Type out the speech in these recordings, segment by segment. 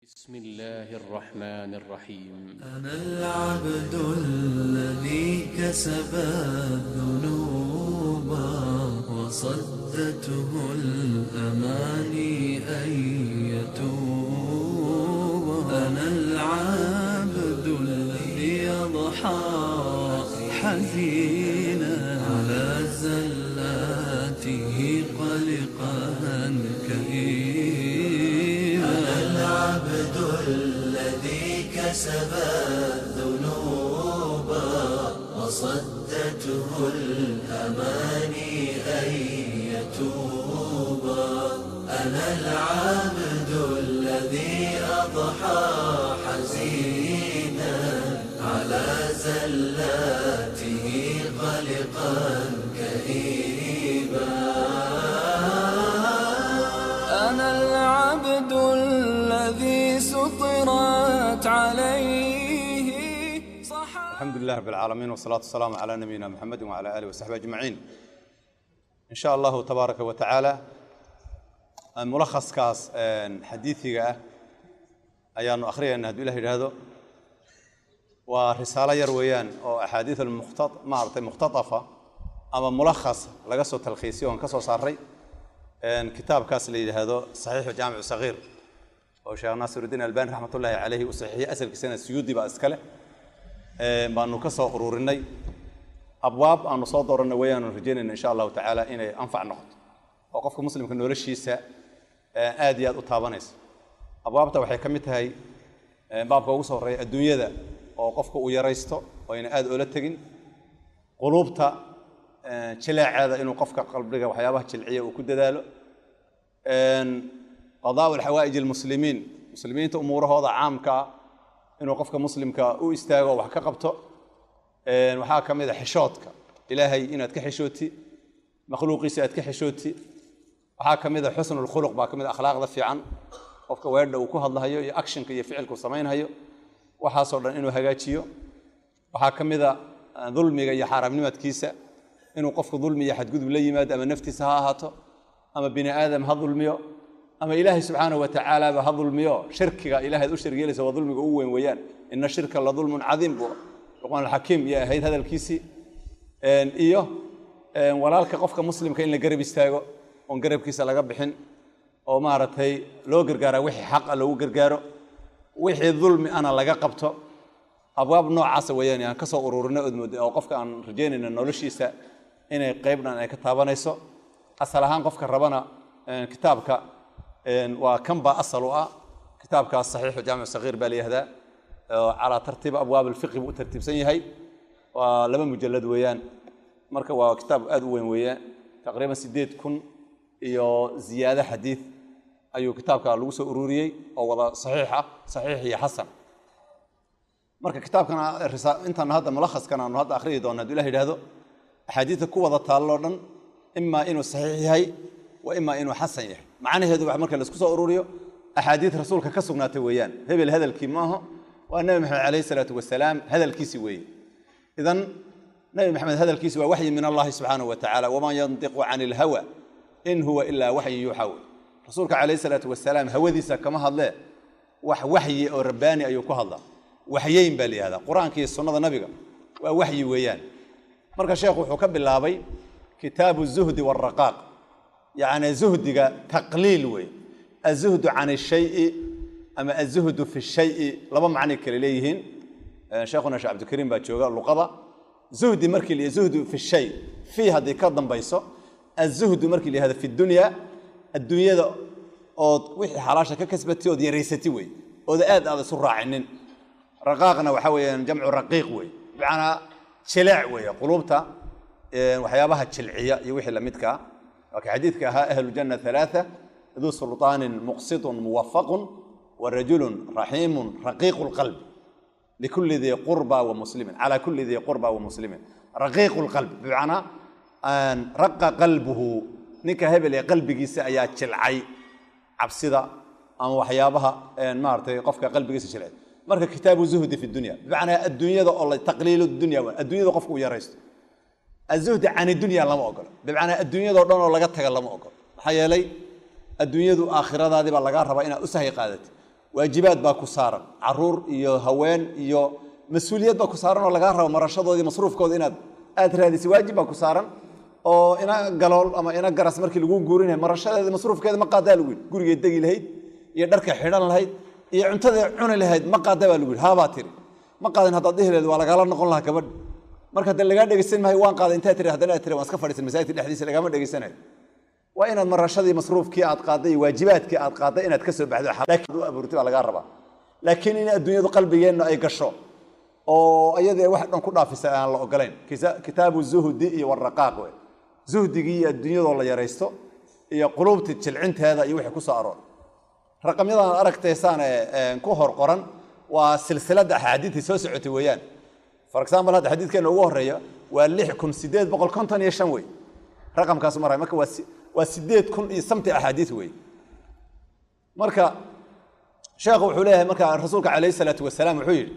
بسم الله الرحمن الرحيم. أنا العبد الذي كسب الذنوب وصدته الأماني أن يتوب. أنا العبد الذي يضحى حزينا على زلاته قلقا كئيبا. أنا العبد الذي كسب الذنوب وصدته الأماني أن يتوب. أنا العبد الذي أضحى حزينا على زلاته قلقا كئيبا. أنا العبد الذي سطرت عليه الحمد لله رب العالمين والصلاة والسلام على نبينا محمد وعلى آله وصحبه أجمعين. إن شاء الله تبارك وتعالى ملخص كاس حديثي أيان أخرين أن هدو الله هذا ورسالة يرويان أو أحاديث مختطفة أما ملخص لقصة تلخيصي وانكسو صاري كتاب كاس لي هذا صحيح جامع صغير أو شيخ ناصر الدين الألباني رحمة الله عليه وصحيح أسل كسنة السيودي بأسكله baanu ka soo ururinay abwaab aanu soo dooranay wayaan rajaynayna insha Allah ta'ala inay anfac noqoto oo qofka muslimka noloshiisa aad iyo aad u taabanayso. abwaabta waxay kamid tahay baabka ugu soo horeeya adduunyada oo qofka uu yaraysto oo in aad ula tagin qulubta jileecada inuu qofka qalbiga waxyaabaha jilciya uu ku dadaalo qadaa al-hawaa'ij al-muslimiin muslimiinta umuurahooda caamka inuu qofka muslimka u istaago wax ka qabto waxa kamid ah xishoodka ilaahay inaad ka xishooti makhluuqiisa aad ka xishooti waxa kamid ah xusnul khuluq baa kamid akhlaaqda fiican qofka weerda uu ku hadlayo iyo actionka iyo ficilku sameeynayo waxa soo dhan inuu hagaajiyo waxa kamid ah dulmiga iyo xaraamnimadkiisa inuu qofku dulmi iyo xadgudub la yimaado ama naftiisa ha ahaato ama bini aadam ha dulmiyo أما إلهي سبحانه وتعالى بهذا المياه شركة إلهي ذو شرك يلس وظلم قوة ويان إن الشرك لظلم عظيم القرآن الحكيم يا هذا الكيسي إياه ولالك قفك مسلم كإن لقرب يستاجو ونقرب كيس على قبحن أو ما رت هي لو قرقارة وحي حق لو قرقارة وحي الظلم أنا لقبته أبواب نوع عصا ويان يعني كسر أورورنا أو قفك عن رجين إن نولش يسا إن قيبنا إن كتابنا يسا أصلها قفك ربنا كتابك وكم بأصلوا كتابك الصحيح وجامع صغير بالي هذا على ترتيب أبواب الفقه وترتيب سنة هاي ولما مجلد ويان مركب وكتاب أدوين ويان تقريبا سديت كن يو زيادة حديث أيو كتابك لوسو أروري أو وضع صحيح هي حسن مركب كتاب كان الرسالة أنت هذا ملخص كان أنه هذا آخره دون هذا الله هذا حديث قوة تعالى إما إنه صحيح هاي وإما إنه حسن يحي معنى هذا واحد مركز لسكوس أوروريو أحاديث رسولك كسرنا تويان هبل هذا الكيماه والنبي محمد عليه الصلاة والسلام هذا الكيسوي إذن نبي محمد هذا الكيسوي وحي من الله سبحانه وتعالى وما ينطق عن الهوى إن هو إلا وحي يوحى رسولك عليه الصلاة والسلام هوديس كما الله وحي أو رباني أيوكه الله وحيين بالي هذا قرآن كي السنة النبي ووحي ويان مركز شيخ وحكب اللابي كتاب الزهد والرقاق يعني زهدك تقليل وي الزهد عن الشيء أما الزهد في الشيء لما معنى كليهن شيخنا عبد الكريم باتشوغا اللقطة زهد مركي لي زهد في الشيء في هذه كضم بيسو الزهد مركي لي هذا في الدنيا ذا أو وحي حراشة ككسبتي ودي ريستي وي وذا هذا سرع عنن رقاقنا وحوي جمع رقيق وي بمعنى شلع وي قلوبته وحيابها تشلعية يوحي لمدك وكحديثك أهل الجنة ثلاثة ذو سلطان مقسط موفق ورجل رحيم رقيق القلب لكل ذي قربى ومسلم على كل ذي قربى ومسلم رقيق القلب بمعنى أن رق قلبه نكهب لي قلبك سأيات شلعي عبسدا أو وحيابها أن مارتي قفك قلبك سشلعي مرك كتاب زهد في الدنيا بمعنى الدنيا ذا الله تقليل الدنيا الدنيا ذا قفك ويرست الزهد عن الدنيا لما أقول بمعنى الدنيا ذا دون ولا قتها لما أقول حيالي الدنيا ذو آخرة هذه بالله ربا إن أسهي قادت waajibaad baa ku saaran caruur iyo haween iyo mas'uuliyad baa ku saaran oo laga rabo marashadoodii masruufkooda inaad aad raadisay waajib baa ku saaran oo ina galool ama ina garas markii lagu guurinayo marashadeeda masruufkeeda ma qaadaa lagu gurigeed degi lahayd iyo dharka xidhan lahayd iyo cuntada cuni lahayd ma qaadaa baa lagu haabaa tiri ma qaadan haddaad dhihileed waa lagala noqon lahaa gabadh marka hadda laga dhageysan maayo waan qaaday inta tiri haddana tiri waan iska fadhiisan masaajidka dhexdiisa lagama dhageysanayo waa inaad marashadii masruufkii aad qaaday waajibaadkii aad qaaday inaad ka soo baxdo laakiin abuurti waa laga rabaa laakiin in adduunyadu qalbigeena ay gasho oo ayadee wax dhan ku dhaafisa aan la ogolayn kitaabu zuhdi iyo waraqaaq way zuhdigii adduunyada la yareysto iyo qulubta jilcinteeda iyo wixii ku soo aroor raqamyadan aragteysaan ku hor qoran waa silsilada axaadiithii soo socotay weeyaan for example hadda xadiidkeena ugu horeeya waa 6855 way raqamkaas maray marka waa 8000 iyo samti axaadiith way marka sheekhu wuxuu leeyahay marka rasuulka kaleey salaatu wasalaam wuxuu yiri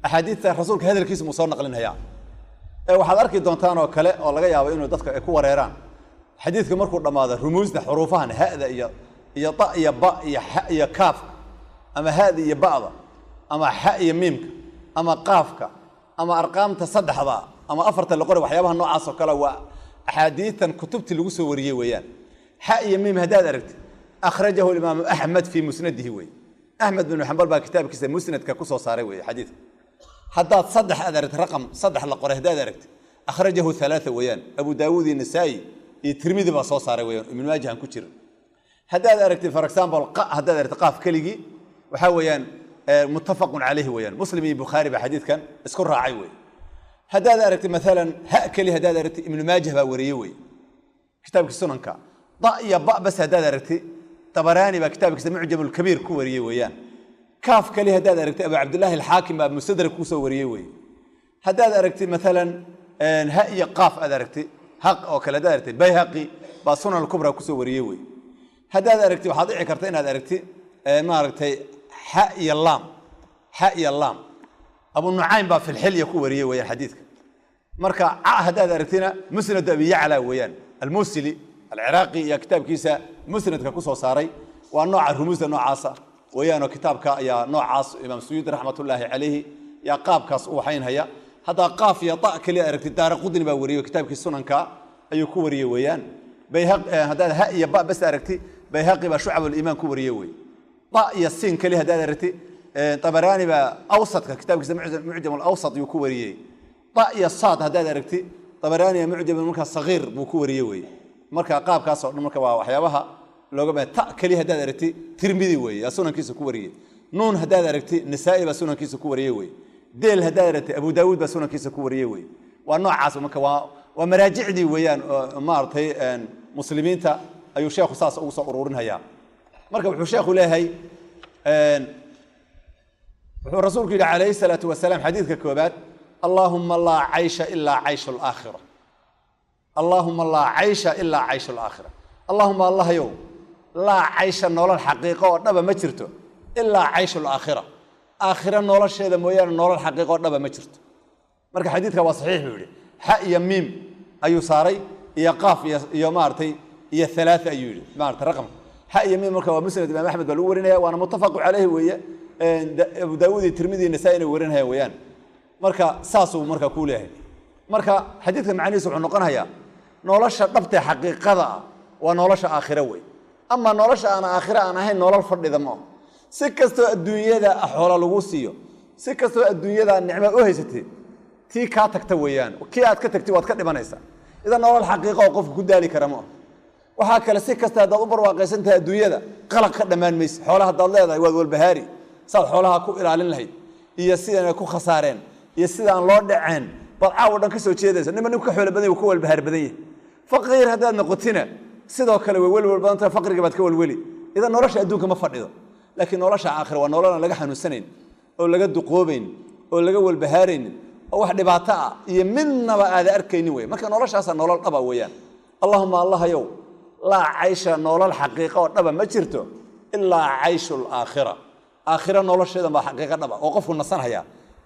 axaadiithta rasuulka hadalkiisa mu soo naqlinaya waxaad arki doontaan oo kale oo laga yaabo inuu dadka ay ku wareeraan xadiidka markuu dhamaado rumuusda xuruufahan haada iyo ta iyo ba iyo ha iyo kaaf ama haada iyo ba'da ama ha iyo miimka ama qaafka ama arqaamta saddexda ama afarta la qoray waxyaabaha noocaas oo kale waa axaadiithan kutubti lagu soo wariyay weeyaan ha iyo miim hadaad aragtid akhrajahu al-imam ahmad fi musnadihi way ahmad bin hanbal baa kitaabkiisa musnadka ku soo saaray way xadiidka haddaad saddex aad aragtid raqam saddex la qoray hadaad aragtid akhrajahu thalatha weeyaan abu daawud iyo nasaa'i iyo tirmidhi baa soo saaray weeyaan ibn maajah ku jira hadaad aragtid for example hadaad aragtid qaaf kaligi waxa weeyaan muttafaqun alayhi weeyaan muslim iyo bukhari ba xadiidkan isku raacay way hadaad aragtid مثلا ha kali hadaad aragtid ibn maajah baa wariyay way kitaabka sunanka da iyo ba bas hadaad aragtid tabarani baa kitaabkiisa mu'jam al-kabir ku wariyay weeyaan kaaf kali hadaad aragtid abu abdullah al-hakim baa mustadrak ku soo wariyay way hadaad aragtid مثلا ha iyo qaaf aad aragtid haq oo kala hadaad aragtid bayhaqi baa sunan al-kubra ku soo wariyay way hadaad aragtid waxaad dhici kartaa inaad aragtid ma aragtay ha iyo lam abu nu'aym baa fil hilya ku wariyay weeyaan xadiidka marka hadaad aragtina musnad abi ya'la weeyaan al-musili al-iraqi ya kitaabkiisa musnadka ku soo saaray waa nooca rumuusta noocaasa weeyaan oo kitaabka ayaa noocaas imaam suyuudi rahmatullahi alayhi ya qaabkaas uu haynaya hada qaaf ya ta kali aragtid daaraqudni baa wariyay kitaabkiisa sunanka ayuu ku wariyay weeyaan bayhaq hadaad ha iyo ba bas aragtid bayhaqi baa shu'ab al-iman ku wariyay weey ta iyo sin kali hadaad aragtid طبراني با اوسط كتاب معجم الاوسط يكو وريي طا يا صاد هداد aragti طبراني معجم marka صغير buu ku wariyay way marka qaabkaas oo marka waa waxyaabaha looga baa ta kali hadaad aragti tirmidhi way sunankiisa ku wariyay nuun hadaad aragti nisaa'i ba sunankiisa ku wariyay way deel hadaad aragti abu daawud ba sunankiisa ku wariyay way waa noocaas marka waa maraajicdi weeyaan maartay muslimiinta ayuu sheekhu saas ugu soo ururinaya marka wuxuu sheekhu leeyahay رسولك عليه الصلاة والسلام حديث كوبات اللهم لا عيش إلا عيش الآخرة اللهم لا عيش إلا عيش الآخرة اللهم الله يوم لا عيش النور الحقيقة ونبا مجرته إلا عيش الآخرة آخرة النور الشيء مويان النور الحقيقة ونبا مجرته مركا حديثك هو صحيح بيقولي حق يميم أيو صاري يا قاف يا مارتي يا ثلاثة أيولي مارت رقم حق يميم مركا ومسند الإمام أحمد بالورنا وأنا متفق عليه ويا أبو داود الترمذي النسائي ورينها ويان marka saasuu marka ku leeyahay marka xadiidka macnihiisu wuxuu noqonayaa nolosha dhabta xaqiiqada waa nolosha aakhira way ama nolosha aan aakhira aan ahayn nolol fadhida ma si kasto adduunyada xoolo lagu siiyo si kasto adduunyada nicmo u haysatay tii ka tagta weeyaan kii aad ka tagtay waad ka dhimanaysaa idan nolol xaqiiqo oo qofku ku daali kara ma waxa kale si kasta hadaad u barwaaqaysantahay adduunyada qalaq ka dhamaan mayso xoolaha hadaad leedahay waad walbahaari saad xoolaha ku ilaalin lahayd iyo sidana ku khasaareen iyo sidaan loo dhaceen bal caaw dhan ka soo jeedaysa niman ka xoolo badan ku walbahaar badan yahay faqir hadaad noqotina sidoo kale way walwal badan tahay faqriga baad ka walwali idan nolosha adduunka ma fadhido laakiin nolosha aakhir waa nolol laga xanuunsanayn oo laga duqoobayn oo laga walbahaarayn oo wax dhibaato ah iyo midnaba aad arkaynin way marka noloshaas nolol dhaba weeyaan allahumma allah yow la aisha nolol xaqiiqo oo dhaba ma jirto illa aishul aakhirah aakhira nolosheeda ma xaqiiqo dhaba oo qofku nasanaya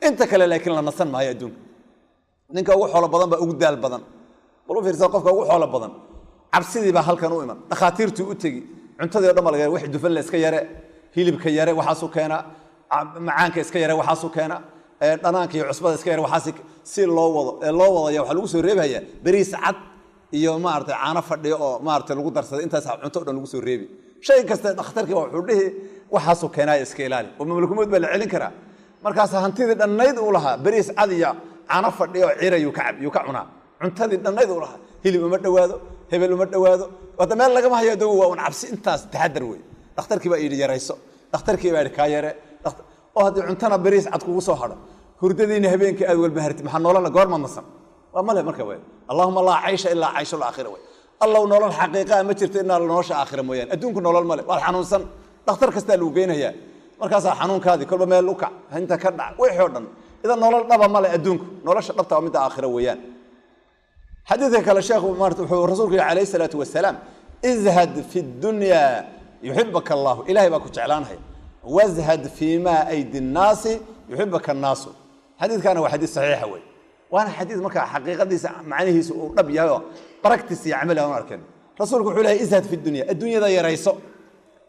inta kale laakiin la nasan maayo adduunka ninka ugu xoolo badan baa ugu daal badan bal u fiirsa qofka ugu xoolo badan cabsidii baa halkan u iman dhaqaatiirtu u tagi cuntadii dhamma laga wax dufan la iska yare hilibka yare waxaas u keena macaanka iska yare waxaas u keena dhanaanka iyo cusbada iska yare waxaas si loo wadaya waxa lagu soo reebaya bariis cad iyo maartay caano fadhiyo oo maartay lagu darsaday intaas cunto dhan lagu soo reebi shay kasta dhakhtarkii wuxuu dhihi waxaas u keenay iska ilaali oo mamlakamood baa la celin karaa markaas hantidii dhannayd uu lahaa bariis cad iyo caano fadhiyo ciirayu ka cunaa cuntadii dhannayd uu lahaa hilib uma dhawaado hebel uma dhawaado wada meel laga hayo dawo waa un cabsi intaas taxadar weey dhakhtarkii baa yiri yarayso dhakhtarkii baa ka yare oo hadii cuntana bariis cad kugu soo hado hurdadiina habeenkii aad walba harti maxaa nolol goorma masan waa male marka way allahumma la aisha illa aisha al-akhirah way allah nolol xaqiiqa ma jirto in nolosha aakhira mooyaan adduunku nolol male waa xanuunsan dhakhtar kasta loo geenaya markaas xanuunkaadi kolba meel u kac inta ka dhac way xoodhan ida nolol dhaba male adduunku nolosha dhabta waa mid aakhira weeyaan حديثك على الشيخ رسولك عليه الصلاة والسلام ازهد في الدنيا يحبك الله إلهي باكو تعلانها وازهد فيما أيدي الناس يحبك الناس حديث كان هو حديث صحيح وي وانا حديث مكا حقيقة دي معنيه ربي براكتس يعملها ونركن رسولك عليه ازهد في الدنيا ذا يريسو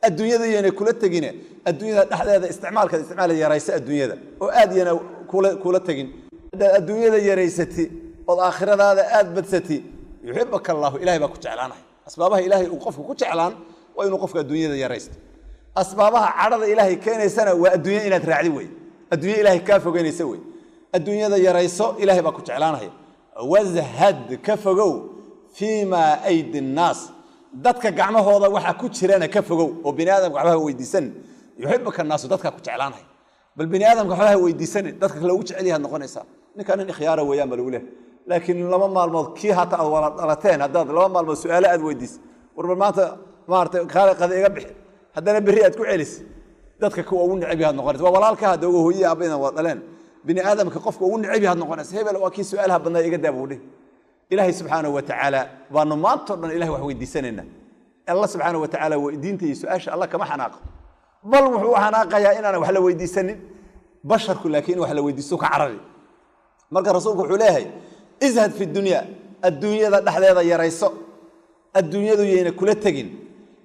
الدنيا ذا يعني كل التقين الدنيا هذا استعمال كذا استعمال يريس الدنيا ذا وآدي أنا كل التقين الدنيا ذا يريستي والآخرة هذا أثبتتي يحبك الله إلهي باكو تعلانه أسبابها إلهي وقفك كو تعلان وإنه قفك الدنيا ذا يريست أسبابها عرض إلهي كان يسنى والدنيا إلى ترعدي وي الدنيا إلهي كافو كان يسوي الدنيا ذا يريسو إلهي باكو تعلانه وازهد كفقو فيما أيدي الناس دادك قعمه هذا وحا كو تشيرانا كفقو وبني آدم قعمها ويديسن يحبك الناس ودادك كو تعلانه بل بني آدم قعمها ويديسن دادك لو عليها النقون إنسان نكان خياره ويا ملوله لكن لما مالمود كي هات ولتين هداد لما مالمود سؤال اد ويديس وربما maanta maartay khaliqada iga bixi hadana bari aad ku celis dadka kuwa ugu nicib yahay noqonaysa waa walaalka hada ugu hooyay abayna waa dhaleen bini aadamka qofka ugu nicib yahay noqonaysa hebel waa kii su'aalaha badnaa iga daabowday ilaahi subhanahu wa ta'ala baanu maanta dhan ilaahi wax weydiisanayna allah subhanahu wa ta'ala diinta iyo su'aasha allah kama xanaaqo bal wuxuu xanaaqayaa inaan wax la weydiisanin basharku laakiin wax la weydiiso ka carari marka rasuulku wuxuu leeyahay ازهد في الدنيا دحديدا يريسو الدنيا يينا كula tagin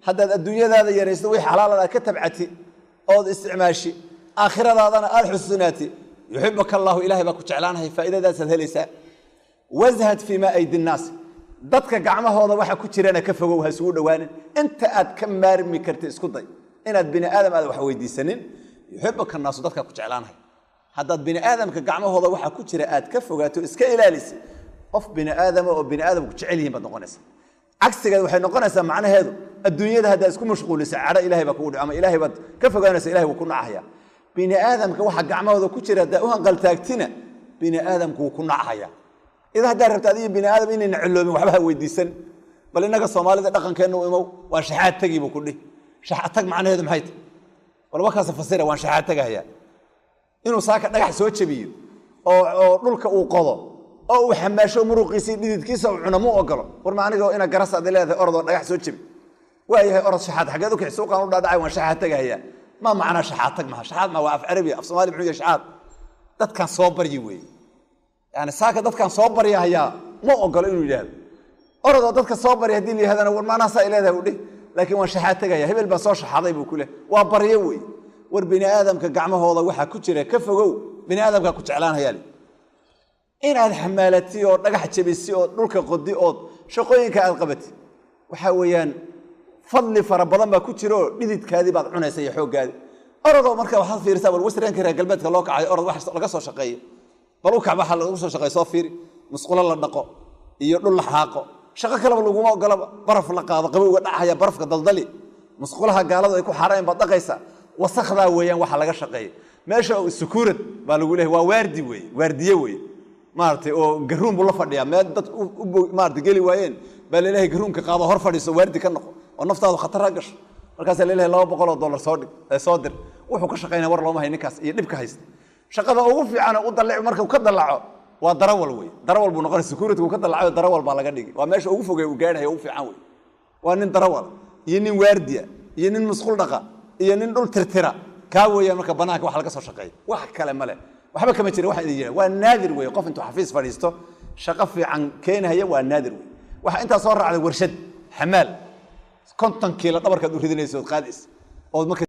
hada adduunyada yareysto way xalaal ka tabcati oo isticmaashi aakhiradaadana aad xusnaati yuhibbuka allah ilaahi ba ku jeclaanahay faa'iidadaas helaysa wazhad fima aydi الناس dadka gacmahooda waxa ku jirana ka fogow ha soo dhawaanin inta aad ka maarmi kartid isku day inaad bini aadam aad wax weydiisanin yuhibbuka الناس dadka ku jeclaanahay هذا بني آدم كجمعه هذا واحد كتير آد كفوجاته إسكالاليس قف بني آدم أو بني آدم كتشعلهم بدنقناس عكس كذا واحد نقناس معناه هذا الدنيا هذا اسكو مشغول سعر إلهي بقول أما إلهي بد كفوجانس إلهي وكنا أحيا بني آدم كواحد جمعه هذا كتير هذا وهنقل تاكتنا بني آدم كنا أحيا إذا دربت هذه بني آدم إن نعلم وحبها ويديسن بل إنك الصومالي ده رقم كأنه وشحات تجيب كله شحات تج معناه هذا محيط ولا وكاس فسيرة وشحات تجاه inuu saaka dhagax soo jabiyo oo dhulka uu qodo oo uu xamaasho muruqiisi dhididkiisa uu cuno ma ogolo war maaniga ina garas aad leedahay ordo dhagax soo jabi waayahay orod shaxaad xageed u kicso qaan u dhaadhacay waan shaxaad tagaya ma macna shaxaad tag ma shaxaad ma waa af carabi af Soomaali muxuu yahay shaxaad dadkan soo baryi weey yani saaka dadkan soo bariyaya ma ogolo inuu yiraahdo ordo dadka soo bariya hadii leeyahay war maana saa leedahay u dhig laakiin waan shaxaad tagaya hebel ba soo shaxaday buu ku leh waa bariyo weey war bini aadamka gacmahooda waxa ku jira ka fogow bini aadamka ku jeclaanayaan inaad xamaalati oo dhagax jabisi oo dhulka qodi oo shaqooyinka aad qabati waxa weeyaan fadli fara badan ba ku jiro dhididkaadi baad cunaysa iyo xoogaadi orado marka waxa fiirsaa wal wasranka reer galbeedka loo kacay orad wax laga soo shaqeeyo bal u kacba hal lagu soo shaqeeyo soo fiiri musqula la dhaqo iyo dhul la xaaqo shaqo kale lagu ma ogolaba baraf la qaado qabowga dhacaya barafka daldali musqulaha gaalada ay ku xareen baad dhaqaysa وسخذا ويان waxa laga shaqeeyay meesha sukuurad baa lagu leeyahay waa waardi weey waardiye weey maartay oo garoon buu la fadhiyaa meel dad maartay gali waayeen baa leeyahay garoonka qaado hor fadhiiso waardi ka noqo oo naftaadu khatar gasho markaas leeyahay $200 soo dhig soo dir wuxuu ka shaqeynaa war looma hay ninkaas iyo dhibka haysta shaqada ugu fiican oo u dalac marka uu ka dalaco waa darawal weey darawal buu noqon sukuuradku ka dalaco darawal baa laga dhigay waa meesha ugu fogay uu gaadhay ugu fiican weey waa nin darawal iyo nin waardiya iyo nin masquul dhaqa iyo nin dhul tirtira ka weeyaan marka banaanka wax laga soo shaqeeyo wax kale ma leh waxba kama jiro wax idin waa naadir weey qof intuu xafiis fadhiisto shaqo fiican keenaya waa naadir weey waxa inta soo raacday warshad xamaal 50 kiilo dhabarka u ridinayso qaadis oo